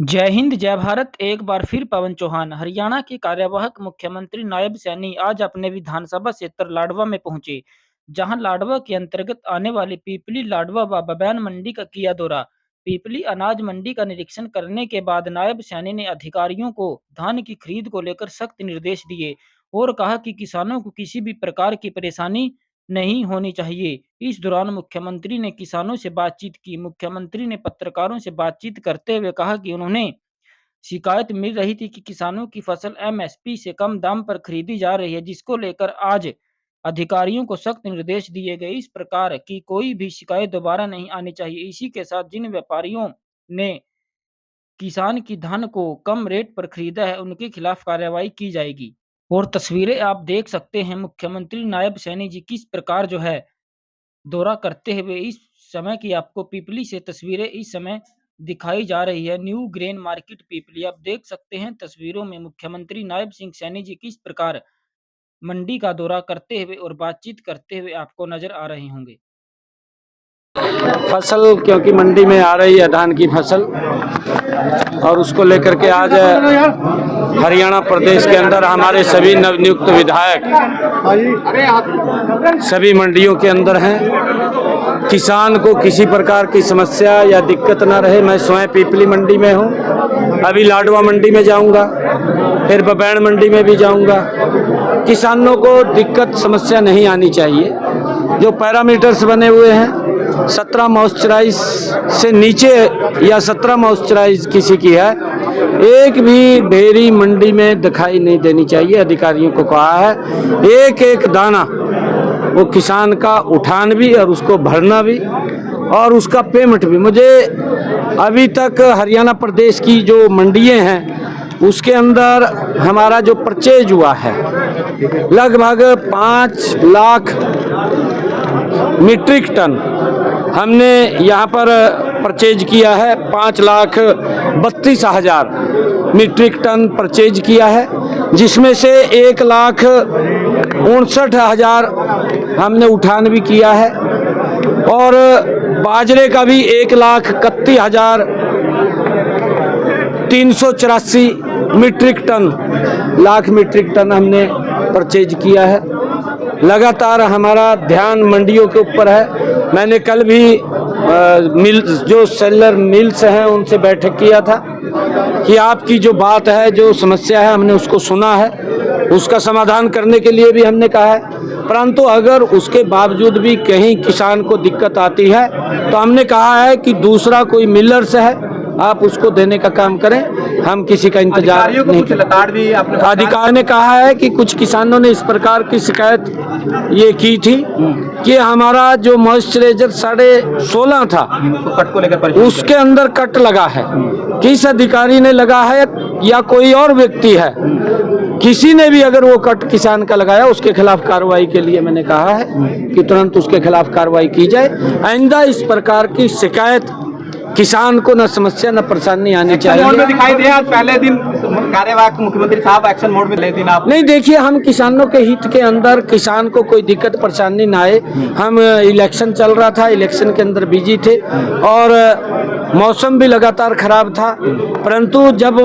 जय हिंद, जय भारत। एक बार फिर पवन चौहान। हरियाणा के कार्यवाहक मुख्यमंत्री नायब सैनी आज अपने विधानसभा क्षेत्र लाडवा में पहुंचे, जहां लाडवा के अंतर्गत आने वाली पीपली लाडवा व बबैन मंडी का किया दौरा। पीपली अनाज मंडी का निरीक्षण करने के बाद नायब सैनी ने अधिकारियों को धान की खरीद को लेकर सख्त निर्देश दिए और कहा कि किसानों को किसी भी प्रकार की परेशानी नहीं होनी चाहिए। इस दौरान मुख्यमंत्री ने किसानों से बातचीत की। मुख्यमंत्री ने पत्रकारों से बातचीत करते हुए कहा कि उन्होंने शिकायत मिल रही थी कि किसानों की फसल एमएसपी से कम दाम पर खरीदी जा रही है, जिसको लेकर आज अधिकारियों को सख्त निर्देश दिए गए। इस प्रकार की कोई भी शिकायत दोबारा नहीं आनी चाहिए। इसी के साथ जिन व्यापारियों ने किसान की धान को कम रेट पर खरीदा है, उनके खिलाफ कार्रवाई की जाएगी। और तस्वीरें आप देख सकते हैं, मुख्यमंत्री नायब सैनी जी किस प्रकार जो है दौरा करते हुए। इस समय की आपको पीपली से तस्वीरें इस समय दिखाई जा रही है। न्यू ग्रेन मार्केट पीपली आप देख सकते हैं तस्वीरों में मुख्यमंत्री नायब सिंह सैनी जी किस प्रकार मंडी का दौरा करते हुए और बातचीत करते हुए आपको नजर आ रहे होंगे। फसल क्योंकि मंडी में आ रही है धान की फसल, और उसको लेकर के आज हरियाणा प्रदेश के अंदर हमारे सभी नवनियुक्त विधायक सभी मंडियों के अंदर हैं। किसान को किसी प्रकार की समस्या या दिक्कत ना रहे। मैं स्वयं पीपली मंडी में हूँ, अभी लाडवा मंडी में जाऊँगा, फिर बबैन मंडी में भी जाऊँगा। किसानों को दिक्कत समस्या नहीं आनी चाहिए। जो पैरामीटर्स बने हुए हैं 17 मॉइस्चराइज से नीचे या 17 मॉइस्चराइज किसी की है, एक भी ढेरी मंडी में दिखाई नहीं देनी चाहिए। अधिकारियों को कहा है एक एक दाना वो किसान का उठान भी और उसको भरना भी और उसका पेमेंट भी। मुझे अभी तक हरियाणा प्रदेश की जो मंडियां हैं उसके अंदर हमारा जो परचेज हुआ है लगभग 5 लाख मीट्रिक टन हमने यहाँ पर परचेज किया है। 5,32,000 मीट्रिक टन परचेज किया है, जिसमें से 1,59,000 हमने उठान भी किया है, और बाजरे का भी 1,31,384 मीट्रिक टन हमने परचेज किया है। लगातार हमारा ध्यान मंडियों के ऊपर है। मैंने कल भी मिल जो सेलर मिल्स हैं उनसे बैठक किया था कि आपकी जो बात है, जो समस्या है, हमने उसको सुना है, उसका समाधान करने के लिए भी हमने कहा है। परंतु अगर उसके बावजूद भी कहीं किसान को दिक्कत आती है तो हमने कहा है कि दूसरा कोई मिलर्स है, आप उसको देने का काम करें, हम किसी का इंतजार नहीं करें। अधिकारी ने कहा है कि कुछ किसानों ने इस प्रकार की शिकायत ये की थी कि हमारा जो मॉइस्चराइजर 16.5 था उसके अंदर कट लगा है। किस अधिकारी ने लगा है या कोई और व्यक्ति है, किसी ने भी अगर वो कट किसान का लगाया उसके खिलाफ कार्रवाई के लिए मैंने कहा है कि तुरंत उसके खिलाफ कार्रवाई की जाए। आइंदा इस प्रकार की शिकायत किसान को न समस्या न परेशानी आनी चाहिए। मोड में दिखाई दिया आज पहले दिन कार्यवाहक मुख्यमंत्री साहब एक्शन मोड में ले दिन आप नहीं। देखिए, हम किसानों के हित के अंदर किसान को कोई दिक्कत परेशानी ना आए। हम इलेक्शन चल रहा था, इलेक्शन के अंदर बिजी थे और मौसम भी लगातार खराब था, परंतु जब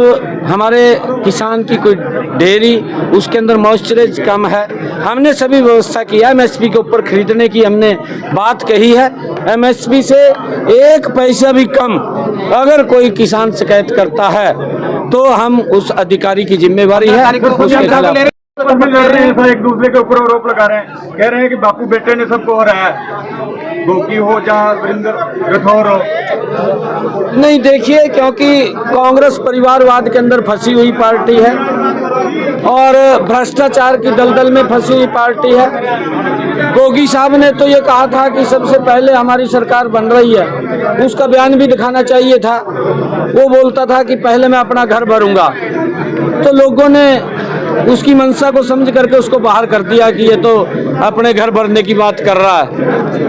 हमारे किसान की कोई डेयरी उसके अंदर मॉइस्चराइज कम है, हमने सभी व्यवस्था की। एमएसपी के ऊपर खरीदने की हमने बात कही है। एमएसपी से 1 पैसा भी कम अगर कोई किसान शिकायत करता है तो हम उस अधिकारी की जिम्मेवारी है उसके खिलाफ। एक दूसरे के ऊपर आरोप लगा रहे हैं, कह रहे हैं कि बापू बेटे ने सबको हो रहा है, गोकी हो या वीरेंद्र राठौर हो। नहीं, देखिए, क्योंकि कांग्रेस परिवारवाद के अंदर फंसी हुई पार्टी है और भ्रष्टाचार की दलदल में फंसी हुई पार्टी है। गोगी साहब ने तो ये कहा था कि सबसे पहले हमारी सरकार बन रही है, उसका बयान भी दिखाना चाहिए था। वो बोलता था कि पहले मैं अपना घर भरूंगा, तो लोगों ने उसकी मंशा को समझ करके उसको बाहर कर दिया कि ये तो अपने घर भरने की बात कर रहा है।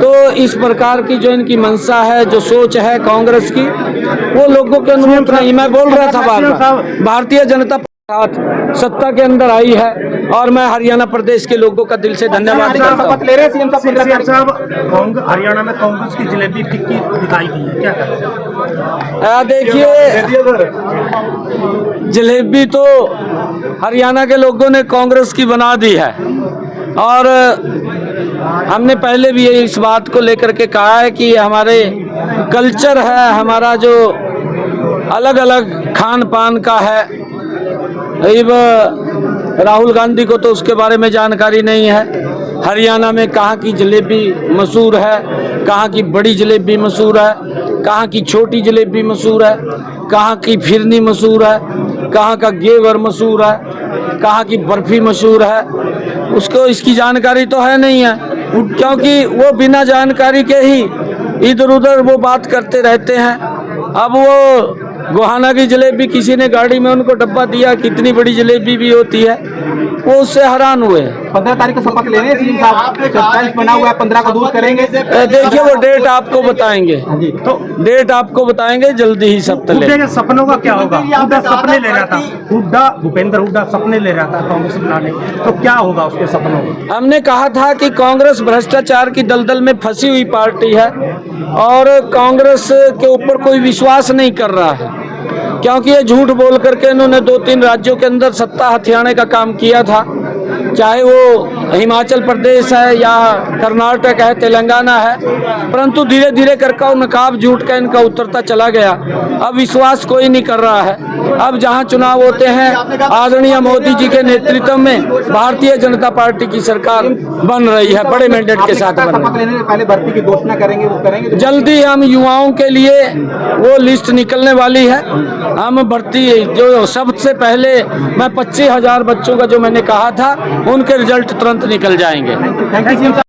तो इस प्रकार की जो इनकी मंशा है, जो सोच है कांग्रेस की, वो लोगों के अनुरूप नहीं। मैं बोल रहा था बार-बार, भारतीय जनता पार्टी सत्ता के अंदर आई है और मैं हरियाणा प्रदेश के लोगों का दिल से धन्यवाद करता हूँ। हरियाणा में कांग्रेस की जलेबी टिक्की दिखाई दी है, क्या करें? देखिए, जलेबी तो हरियाणा के लोगों ने कांग्रेस की बना दी है और हमने पहले भी इस बात को लेकर के कहा है कि हमारे कल्चर है, हमारा जो अलग अलग खान पान का है। राहुल गांधी को तो उसके बारे में जानकारी नहीं है। हरियाणा में कहाँ की जलेबी मशहूर है, कहाँ की बड़ी जलेबी मशहूर है, कहाँ की छोटी जलेबी मशहूर है, कहाँ की फिरनी मशहूर है, कहाँ का घेवर मशहूर है, कहाँ की बर्फी मशहूर है, उसको इसकी जानकारी तो है नहीं है, क्योंकि वो बिना जानकारी के ही इधर उधर वो बात करते रहते हैं। अब वो गोहाना की जलेबी किसी ने गाड़ी में उनको डब्बा दिया, कितनी बड़ी जलेबी भी होती है, वो उससे हैरान हुए। 15 तारीख को शपथ लेने सीएम साहब, 27 बना हुआ है, 15 को दूर करेंगे। देखिए वो डेट आपको बताएंगे, तो डेट आपको बताएंगे जल्दी ही शपथ ले। हुड्डा के सपनों का क्या होगा? हुड्डा सपने ले रहा था, हुड्डा भूपेंद्र हुड्डा सपने ले रहा था कांग्रेस बनाने, तो क्या होगा उसके सपनों का? हमने कहा था कि कांग्रेस भ्रष्टाचार की दलदल में फंसी हुई पार्टी है और कांग्रेस के ऊपर कोई विश्वास नहीं कर रहा है, क्योंकि ये झूठ बोल करके इन्होंने 2-3 राज्यों के अंदर सत्ता हथियाने का काम किया था, चाहे वो हिमाचल प्रदेश है या कर्नाटक है, तेलंगाना है, परंतु धीरे धीरे करके वो नकाब झूठ का इनका उतरता चला गया। अब विश्वास कोई नहीं कर रहा है। अब जहां चुनाव होते हैं, आदरणीय मोदी जी के नेतृत्व में भारतीय जनता पार्टी की सरकार बन रही है, बड़े मैंडेट के साथ बन रही है। पहले भर्ती की घोषणा करेंगे, वो करेंगे जल्दी। हम युवाओं के लिए वो लिस्ट निकलने वाली है, हम भर्ती जो सबसे पहले मैं 25,000 बच्चों का जो मैंने कहा था, उनके रिजल्ट तुरंत निकल जाएंगे। Thank you.